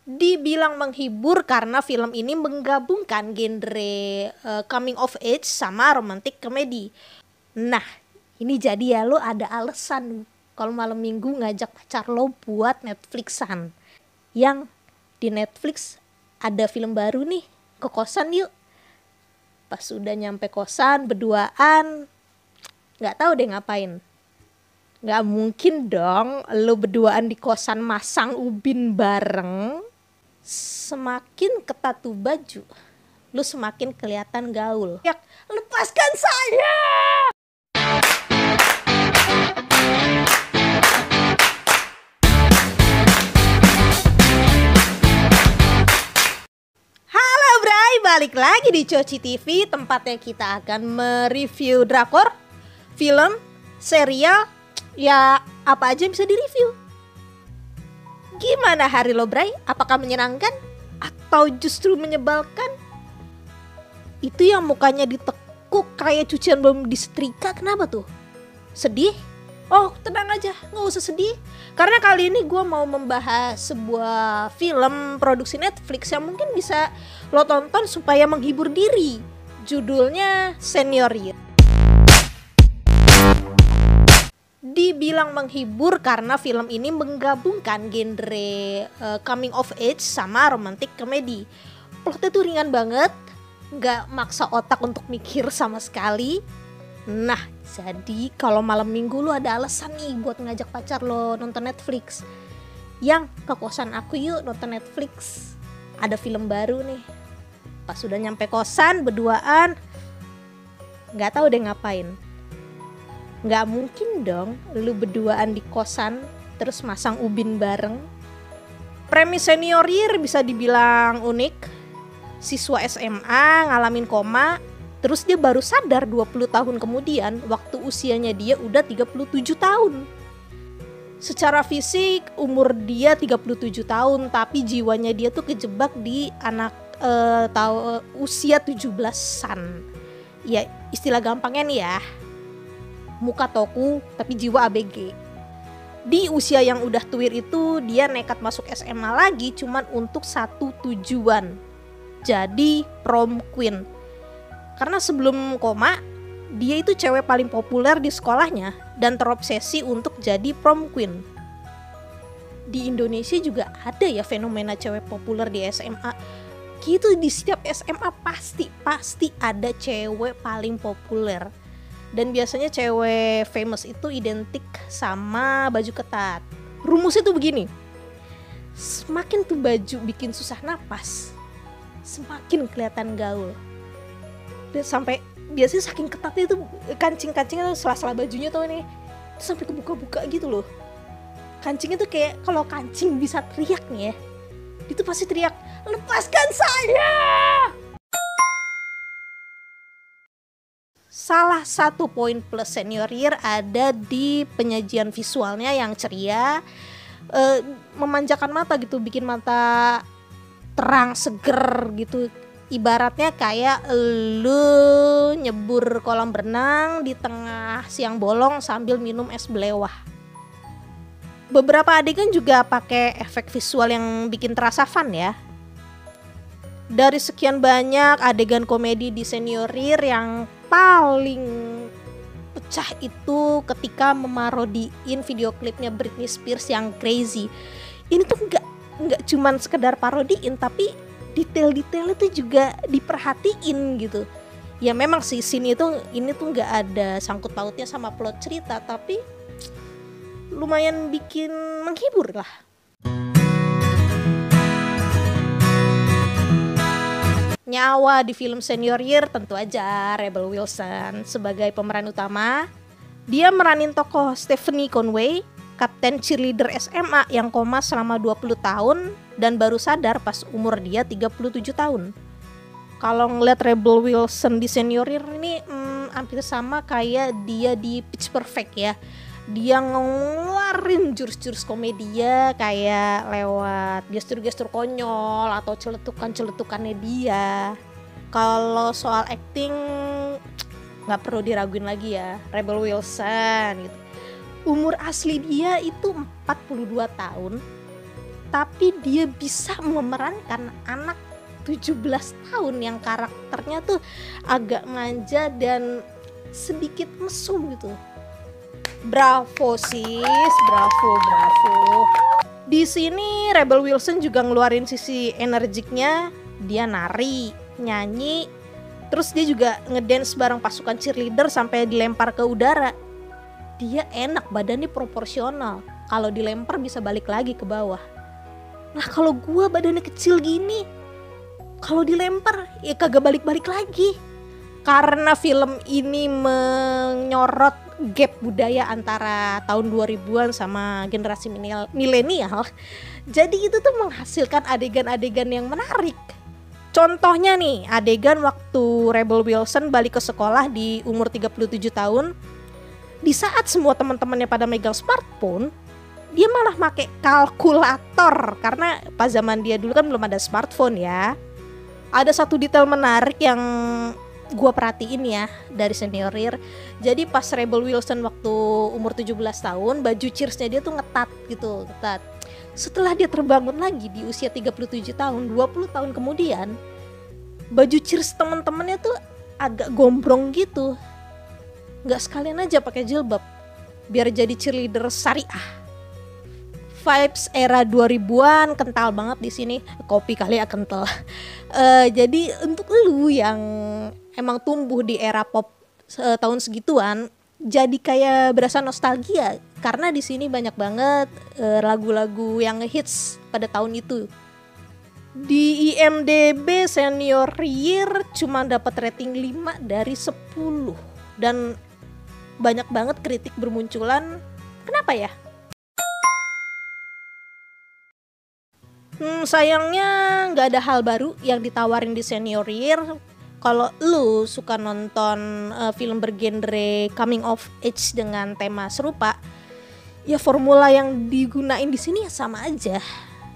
Dibilang menghibur karena film ini menggabungkan genre coming of age sama romantic comedy. Nah, ini jadi ya lo ada alasan kalau malam minggu ngajak pacar lo buat Netflixan. Yang di Netflix ada film baru nih, ke kosan yuk. Pas udah nyampe kosan berduaan, nggak tahu deh ngapain. Nggak mungkin dong lo berduaan di kosan masang ubin bareng. Semakin ketat tuh baju, lu semakin kelihatan gaul. Ya, lepaskan saya! Halo Bray, balik lagi di Coci TV, tempatnya kita akan mereview drakor, film, serial, ya apa aja yang bisa direview. Gimana hari lo Bray? Apakah menyenangkan? Atau justru menyebalkan? Itu yang mukanya ditekuk kayak cucian belum disetrika, kenapa tuh? Sedih? Oh tenang aja, gak usah sedih. Karena kali ini gue mau membahas sebuah film produksi Netflix yang mungkin bisa lo tonton supaya menghibur diri. Judulnya Senior Year. Dibilang menghibur karena film ini menggabungkan genre coming of age sama romantic comedy. Plotnya tuh ringan banget, gak maksa otak untuk mikir sama sekali. Nah, jadi kalau malam minggu lu ada alasan nih buat ngajak pacar lo nonton Netflix. Yang ke kosan aku yuk nonton Netflix. Ada film baru nih. Pas udah nyampe kosan berduaan, gak tahu deh ngapain. Nggak mungkin dong lu berduaan di kosan terus masang ubin bareng. Premis Senior Year bisa dibilang unik. Siswa SMA ngalamin koma, terus dia baru sadar 20 tahun kemudian waktu usianya dia udah 37 tahun. Secara fisik umur dia 37 tahun, tapi jiwanya dia tuh kejebak di usia 17-an. Ya istilah gampangnya nih ya, muka toku tapi jiwa ABG. Di usia yang udah tuir itu dia nekat masuk SMA lagi cuman untuk satu tujuan, jadi prom queen. Karena sebelum koma dia itu cewek paling populer di sekolahnya dan terobsesi untuk jadi prom queen. Di Indonesia juga ada ya fenomena cewek populer di SMA. Gitu, di setiap SMA pasti ada cewek paling populer. Dan biasanya cewek famous itu identik sama baju ketat. Rumusnya tuh begini, semakin tuh baju bikin susah napas, semakin kelihatan gaul. Dan sampai biasanya saking ketatnya tuh kancing-kancingnya tuh sela-sela bajunya tuh nih sampai kebuka-buka gitu loh. Kancingnya tuh kayak kalau kancing bisa teriak nih ya, itu pasti teriak, lepaskan saya! Salah satu poin plus Senior Year ada di penyajian visualnya yang ceria, memanjakan mata gitu, bikin mata terang seger gitu. Ibaratnya kayak lu nyebur kolam renang di tengah siang bolong sambil minum es belewah. Beberapa adegan juga pakai efek visual yang bikin terasa fun ya. Dari sekian banyak adegan komedi di Senior Year, yang paling pecah itu ketika memarodiin video klipnya Britney Spears yang Crazy. Ini tuh nggak cuman sekedar parodiin, tapi detail-detailnya tuh juga diperhatiin gitu. Ya memang sih ini tuh nggak ada sangkut pautnya sama plot cerita, tapi lumayan bikin menghibur lah. Nyawa di film Senior Year tentu aja Rebel Wilson sebagai pemeran utama. Dia meranin tokoh Stephanie Conway, kapten cheerleader SMA yang koma selama 20 tahun dan baru sadar pas umur dia 37 tahun. Kalau ngeliat Rebel Wilson di Senior Year ini hampir sama kayak dia di Pitch Perfect ya. Dia ngeluarin jurus-jurus komedia kayak lewat gestur-gestur konyol atau celetukan-celetukannya dia. Kalau soal acting nggak perlu diraguin lagi ya, Rebel Wilson gitu. Umur asli dia itu 42 tahun, tapi dia bisa memerankan anak 17 tahun yang karakternya tuh agak manja dan sedikit mesum gitu. Bravo sis, bravo. Di sini Rebel Wilson juga ngeluarin sisi energiknya, dia nari, nyanyi, terus dia juga ngedance bareng pasukan cheerleader sampai dilempar ke udara. Dia enak, badannya proporsional. Kalau dilempar bisa balik lagi ke bawah. Nah kalau gua badannya kecil gini, kalau dilempar ya kagak balik-balik lagi. Karena film ini menyorot gap budaya antara tahun 2000-an sama generasi milenial. Jadi itu tuh menghasilkan adegan-adegan yang menarik. Contohnya nih, adegan waktu Rebel Wilson balik ke sekolah di umur 37 tahun. Di saat semua teman-temannya pada megang smartphone, dia malah pakai kalkulator. Karena pas zaman dia dulu kan belum ada smartphone ya. Ada satu detail menarik yang gue perhatiin ya dari Senior Year. Jadi pas Rebel Wilson waktu umur 17 tahun, baju cheersnya dia tuh ngetat gitu, ngetat. Setelah dia terbangun lagi di usia 37 tahun, 20 tahun kemudian, baju cheers teman-temannya tuh agak gombrong gitu. Nggak sekalian aja pakai jilbab biar jadi cheerleader syariah. Vibes era 2000-an kental banget di sini. Kopi kali ya kental. Jadi untuk lu yang emang tumbuh di era pop tahun segituan, jadi kayak berasa nostalgia karena di sini banyak banget lagu-lagu yang hits pada tahun itu. Di IMDb Senior Year cuma dapat rating 5 dari 10 dan banyak banget kritik bermunculan. Kenapa ya? Sayangnya nggak ada hal baru yang ditawarin di Senior Year. Kalau lu suka nonton film bergenre coming of age dengan tema serupa, ya formula yang digunain di sini ya sama aja,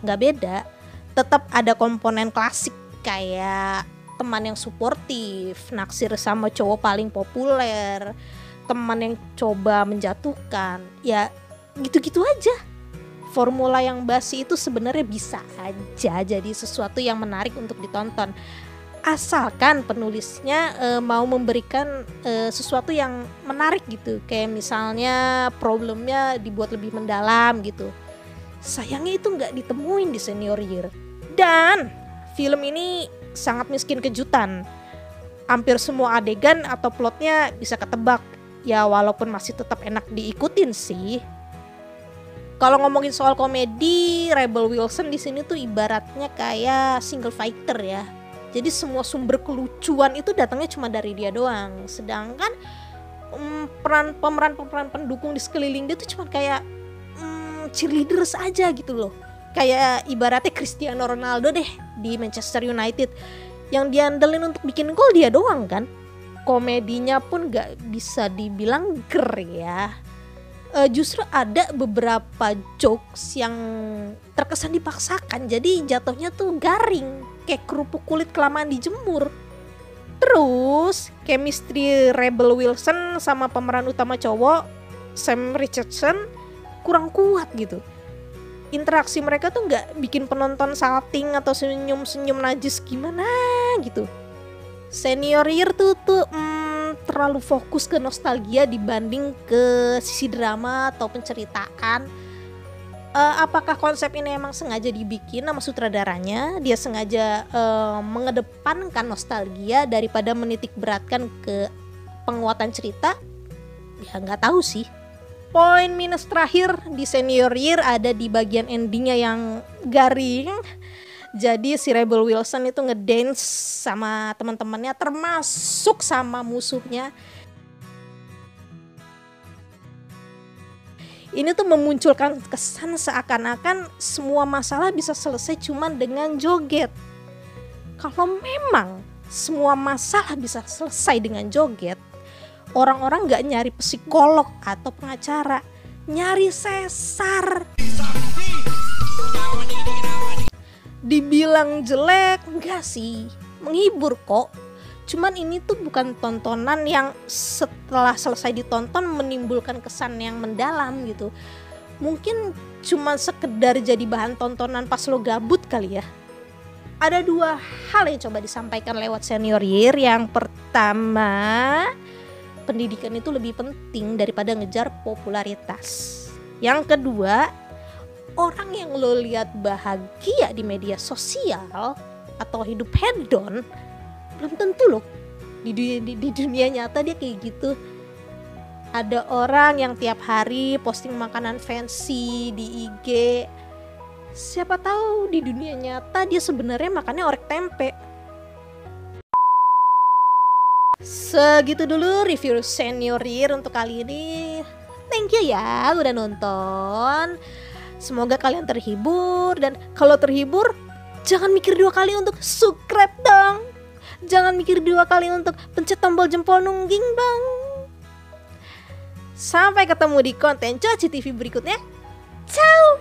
nggak beda. Tetap ada komponen klasik kayak teman yang suportif, naksir sama cowok paling populer, teman yang coba menjatuhkan, ya gitu-gitu aja. Formula yang basi itu sebenarnya bisa aja jadi sesuatu yang menarik untuk ditonton. Asalkan penulisnya mau memberikan sesuatu yang menarik gitu. Kayak misalnya problemnya dibuat lebih mendalam gitu. Sayangnya itu nggak ditemuin di Senior Year. Dan film ini sangat miskin kejutan. Hampir semua adegan atau plotnya bisa ketebak. Ya walaupun masih tetap enak diikutin sih. Kalau ngomongin soal komedi, Rebel Wilson di sini tuh ibaratnya kayak single fighter ya. Jadi semua sumber kelucuan itu datangnya cuma dari dia doang. Sedangkan pemeran pendukung di sekeliling dia tuh cuma kayak cheerleaders aja gitu loh. Kayak ibaratnya Cristiano Ronaldo deh di Manchester United. Yang diandelin untuk bikin gol dia doang kan. Komedinya pun gak bisa dibilang ger ya. Justru ada beberapa jokes yang terkesan dipaksakan, jadi jatuhnya tuh garing, kayak kerupuk kulit kelamaan dijemur. Terus chemistry Rebel Wilson sama pemeran utama cowok Sam Richardson kurang kuat gitu. Interaksi mereka tuh nggak bikin penonton salting atau senyum-senyum najis gimana gitu. Senior Year tuh terlalu fokus ke nostalgia dibanding ke sisi drama atau penceritaan. Apakah konsep ini emang sengaja dibikin sama sutradaranya? Dia sengaja mengedepankan nostalgia daripada menitik beratkan ke penguatan cerita? Ya nggak tahu sih. Poin minus terakhir di Senior Year ada di bagian endingnya yang garing. Jadi si Rebel Wilson itu ngedance sama teman-temannya termasuk sama musuhnya. Ini tuh memunculkan kesan seakan-akan semua masalah bisa selesai cuman dengan joget. Kalau memang semua masalah bisa selesai dengan joget, orang-orang gak nyari psikolog atau pengacara, nyari sesar. Dibilang jelek, enggak sih, menghibur kok. Cuman ini tuh bukan tontonan yang setelah selesai ditonton menimbulkan kesan yang mendalam gitu. mungkin cuma sekedar jadi bahan tontonan pas lo gabut kali ya. Ada 2 hal yang coba disampaikan lewat Senior Year. Yang pertama, pendidikan itu lebih penting daripada ngejar popularitas. Yang kedua, orang yang lo lihat bahagia di media sosial atau hidup hedon, belum tentu loh di dunia nyata dia kayak gitu. Ada orang yang tiap hari posting makanan fancy di IG. Siapa tahu di dunia nyata dia sebenarnya makannya orek tempe. Segitu dulu review Senior Year untuk kali ini. Thank you ya udah nonton. Semoga kalian terhibur, dan kalau terhibur jangan mikir 2 kali untuk subscribe dong. Jangan mikir 2 kali untuk pencet tombol jempol nungging dong. Sampai ketemu di konten Coci TV berikutnya. Ciao.